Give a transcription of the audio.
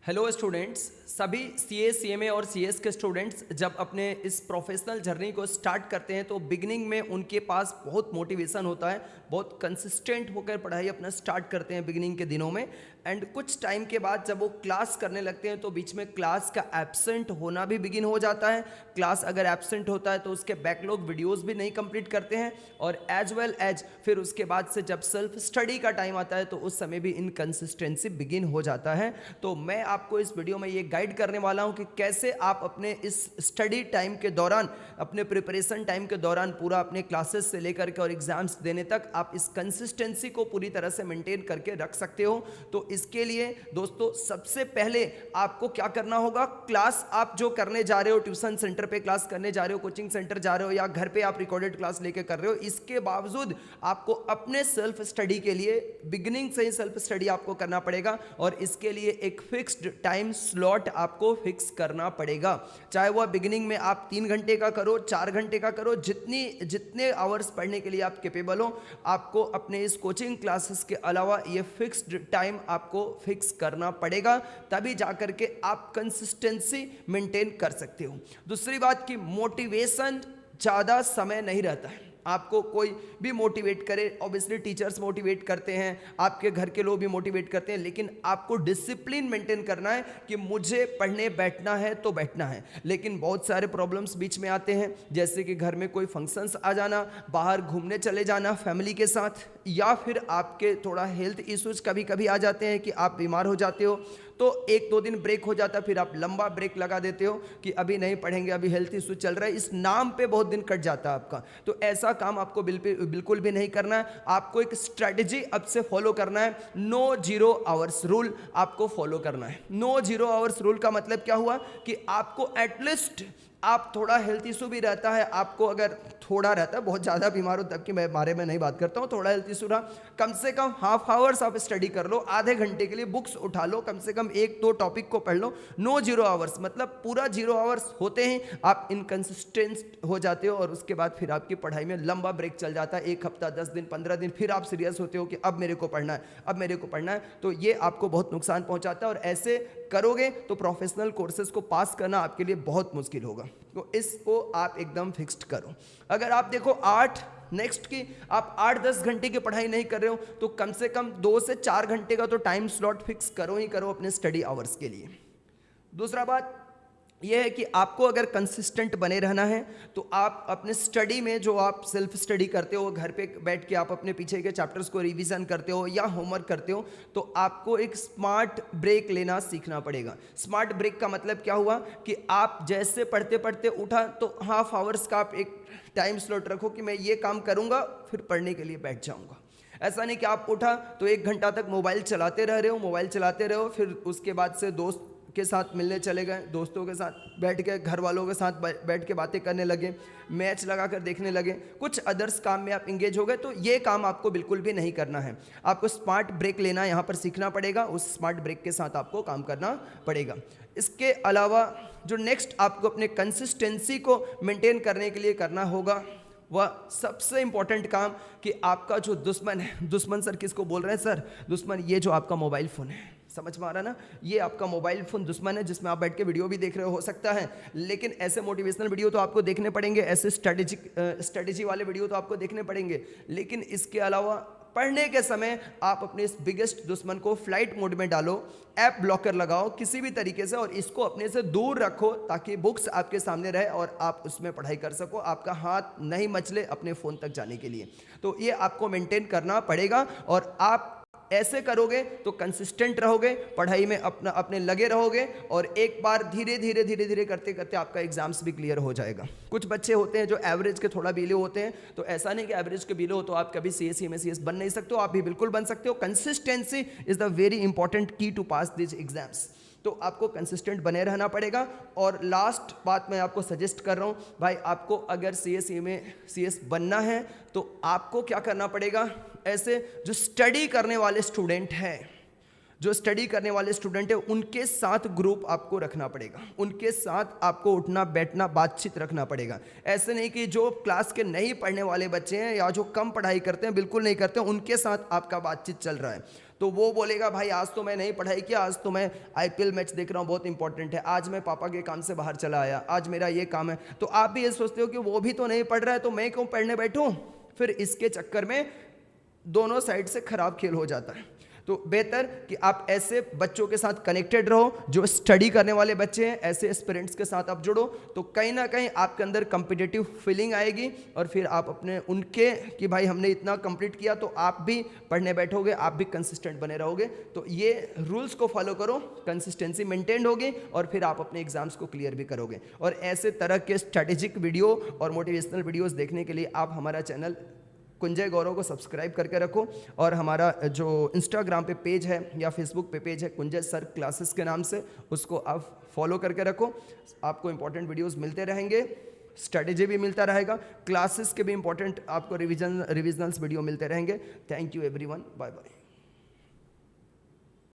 Hello students, सभी CA, CMA और CS के स्टूडेंट्स जब अपने इस प्रोफेशनल जर्नी को स्टार्ट करते हैं तो बिगिनिंग में उनके पास बहुत मोटिवेशन होता है, बहुत कंसिस्टेंट होकर पढ़ाई अपना स्टार्ट करते हैं बिगिनिंग के दिनों में। एंड कुछ टाइम के बाद जब वो क्लास करने लगते हैं तो बीच में क्लास का एब्सेंट होना भी बिगिन हो जाता है। क्लास अगर एब्सेंट होता है तो उसके बैकलॉग वीडियोस भी नहीं कंप्लीट करते हैं, और एज वेल एज फिर उसके बाद से जब सेल्फ स्टडी का टाइम आता है तो उस समय भी इनकंसिस्टेंसी बिगिन हो जाता है। तो मैं आपको इस वीडियो में ये गाइड करने वाला हूं कि कैसे आप अपने इस स्टडी टाइम के दौरान, अपने प्रिपरेशन टाइम के दौरान, पूरा अपने क्लासेस से लेकर के और एग्जाम्स देने तक आप इस कंसिस्टेंसी को पूरी तरह से मेंटेन करके रख सकते हो। तो इसके लिए दोस्तों सबसे पहले आपको क्या करना होगा, क्लास आप जो करने जा रहे हो, ट्यूशन सेंटर पे क्लास करने जा रहे हो, कोचिंग सेंटर जा रहे हो या घर पे आप रिकॉर्डेड क्लास लेके कर रहे हो, इसके बावजूद आपको अपने सेल्फ स्टडी के लिए बिगिनिंग से ही सेल्फ स्टडी आपको करना पड़ेगा, और इसके लिए एक फिक्स्ड टाइम स्लॉट आपको फिक्स करना पड़ेगा। चाहे वह बिगिनिंग में आप 3 घंटे का करो, 4 घंटे का करो, जितने आवर्स पढ़ने के लिए आप कैपेबल हो, आपको अपने इस कोचिंग क्लासेस के अलावा ये फिक्स्ड टाइम आपको फिक्स करना पड़ेगा, तभी जाकर के आप कंसिस्टेंसी मेंटेन कर सकते हो। दूसरी बात कि मोटिवेशन ज़्यादा समय नहीं रहता है। आपको कोई भी मोटिवेट करे, ऑब्वियसली टीचर्स मोटिवेट करते हैं, आपके घर के लोग भी मोटिवेट करते हैं, लेकिन आपको डिसिप्लिन मेंटेन करना है कि मुझे पढ़ने बैठना है तो बैठना है। लेकिन बहुत सारे प्रॉब्लम्स बीच में आते हैं, जैसे कि घर में कोई फंक्शंस आ जाना, बाहर घूमने चले जाना फैमिली के साथ, या फिर आपके थोड़ा हेल्थ इश्यूज कभी कभी आ जाते हैं कि आप बीमार हो जाते हो, तो 1-2 दिन ब्रेक हो जाता है, फिर आप लंबा ब्रेक लगा देते हो कि अभी नहीं पढ़ेंगे, अभी हेल्थ इशू चल रहा है, इस नाम पे बहुत दिन कट जाता है आपका। तो ऐसा काम आपको बिल्कुल भी नहीं करना है। आपको एक स्ट्रेटजी अब से फॉलो करना है, नो जीरो आवर्स रूल आपको फॉलो करना है। नो जीरो आवर्स रूल का मतलब क्या हुआ कि आपको एटलीस्ट, आप थोड़ा हेल्थ इशू भी रहता है, आपको अगर थोड़ा रहता है, बहुत ज़्यादा बीमार हो तब की मैं बारे में नहीं बात करता हूँ, थोड़ा हेल्थ इशू रहा, कम से कम हाफ आवर्स आप स्टडी कर लो, आधे घंटे के लिए बुक्स उठा लो, कम से कम 1-2 टॉपिक को पढ़ लो। नो जीरो आवर्स मतलब पूरा 0 आवर्स होते ही आप इनकंसिस्टेंट हो जाते हो, और उसके बाद फिर आपकी पढ़ाई में लंबा ब्रेक चल जाता है, 1 हफ्ता, 10 दिन, 15 दिन, फिर आप सीरियस होते हो कि अब मेरे को पढ़ना है, अब मेरे को पढ़ना है। तो ये आपको बहुत नुकसान पहुँचाता है, और ऐसे करोगे तो प्रोफेशनल कोर्सेज को पास करना आपके लिए बहुत मुश्किल होगा। तो इसको आप एकदम फिक्स्ड करो। अगर आप देखो नेक्स्ट की आप 8-10 घंटे की पढ़ाई नहीं कर रहे हो तो कम से कम 2 से 4 घंटे का तो टाइम स्लॉट फिक्स करो ही करो अपने स्टडी आवर्स के लिए। दूसरा बात यह है कि आपको अगर कंसिस्टेंट बने रहना है तो आप अपने स्टडी में, जो आप सेल्फ स्टडी करते हो, घर पे बैठ के आप अपने पीछे के चैप्टर्स को रिवीजन करते हो या होमवर्क करते हो, तो आपको एक स्मार्ट ब्रेक लेना सीखना पड़ेगा। स्मार्ट ब्रेक का मतलब क्या हुआ कि आप जैसे पढ़ते पढ़ते उठा तो हाफ आवर्स का आप एक टाइम स्लॉट रखो कि मैं ये काम करूँगा फिर पढ़ने के लिए बैठ जाऊँगा। ऐसा नहीं कि आप उठा तो 1 घंटा तक मोबाइल चलाते रह रहे हो, फिर उसके बाद से दोस्त के साथ मिलने चले गए, दोस्तों के साथ बैठ के, घर वालों के साथ बैठ के बातें करने लगे, मैच लगा कर देखने लगे, कुछ अदर्स काम में आप इंगेज हो गए। तो ये काम आपको बिल्कुल भी नहीं करना है। आपको स्मार्ट ब्रेक लेना यहाँ पर सीखना पड़ेगा, उस स्मार्ट ब्रेक के साथ आपको काम करना पड़ेगा। इसके अलावा जो नेक्स्ट आपको अपने कंसिस्टेंसी को मेंटेन करने के लिए करना होगा, वह सबसे इंपॉर्टेंट काम कि आपका जो दुश्मन है, दुश्मन सर किसको बोल रहे हैं सर? दुश्मन ये जो आपका मोबाइल फ़ोन है, समझ में आ रहा है ना? ये आपका मोबाइल फ़ोन दुश्मन है, जिसमें आप बैठ के वीडियो भी देख रहे हो सकता है, लेकिन ऐसे मोटिवेशनल वीडियो तो आपको देखने पड़ेंगे, ऐसे स्ट्रेटेजी वाले वीडियो तो आपको देखने पड़ेंगे, लेकिन इसके अलावा पढ़ने के समय आप अपने इस बिगेस्ट दुश्मन को फ्लाइट मोड में डालो, ऐप ब्लॉकर लगाओ किसी भी तरीके से, और इसको अपने से दूर रखो ताकि बुक्स आपके सामने रहे और आप उसमें पढ़ाई कर सको, आपका हाथ नहीं मचले अपने फ़ोन तक जाने के लिए। तो ये आपको मेंटेन करना पड़ेगा, और आप ऐसे करोगे तो कंसिस्टेंट रहोगे, पढ़ाई में अपने लगे रहोगे, और एक बार धीरे धीरे करते करते आपका एग्जाम्स भी क्लियर हो जाएगा। कुछ बच्चे होते हैं जो एवरेज के थोड़ा बिलो होते हैं, तो ऐसा नहीं कि एवरेज के बिलो हो तो आप कभी सीएस में सीएस बन नहीं सकते हो, आप भी बिल्कुल बन सकते हो। Consistency is the very important की टू पास दिस एग्जाम्स। तो आपको कंसिस्टेंट बने रहना पड़ेगा। और लास्ट बात मैं आपको सजेस्ट कर रहा हूँ, भाई आपको अगर सीएस बनना है तो आपको क्या करना पड़ेगा, ऐसे जो स्टडी करने वाले स्टूडेंट हैं, उनके साथ ग्रुप आपको रखना पड़ेगा, उनके साथ आपको उठना बैठना बातचीत रखना पड़ेगा। ऐसे नहीं कि जो क्लास के नहीं पढ़ने वाले बच्चे हैं या जो कम पढ़ाई करते हैं, बिल्कुल नहीं करते हैं, उनके साथ आपका बातचीत चल रहा है। तो वो बोलेगा भाई आज तो मैं नहीं पढ़ाई किया, आज तो मैं आईपीएल मैच देख रहा हूँ, बहुत इंपॉर्टेंट है, आज मैं पापा के काम से बाहर चला आया, आज मेरा ये काम है। तो आप भी ये सोचते हो कि वो भी तो नहीं पढ़ रहा है तो मैं क्यों पढ़ने बैठूं, फिर इसके चक्कर में दोनों साइड से खराब खेल हो जाता है। तो बेहतर कि आप ऐसे बच्चों के साथ कनेक्टेड रहो जो स्टडी करने वाले बच्चे हैं, ऐसे एस्पिरेंट्स के साथ आप जुड़ो, तो कहीं ना कहीं आपके अंदर कम्पिटिटिव फीलिंग आएगी और फिर आप अपने उनके कि भाई हमने इतना कंप्लीट किया तो आप भी पढ़ने बैठोगे, आप भी कंसिस्टेंट बने रहोगे। तो ये रूल्स को फॉलो करो, कंसिस्टेंसी मेंटेन होगी और फिर आप अपने एग्जाम्स को क्लियर भी करोगे। और ऐसे तरह के स्ट्रैटेजिक वीडियो और मोटिवेशनल वीडियोस देखने के लिए आप हमारा चैनल कुंजय गौरव को सब्सक्राइब करके रखो, और हमारा जो इंस्टाग्राम पे पेज है या फेसबुक पे पेज है कुंजय सर क्लासेस के नाम से, उसको आप फॉलो करके रखो। आपको इंपॉर्टेंट वीडियोस मिलते रहेंगे, स्ट्रेटेजी भी मिलता रहेगा, क्लासेस के भी इंपॉर्टेंट आपको रिविजनल्स वीडियो मिलते रहेंगे। Thank you everyone, bye bye.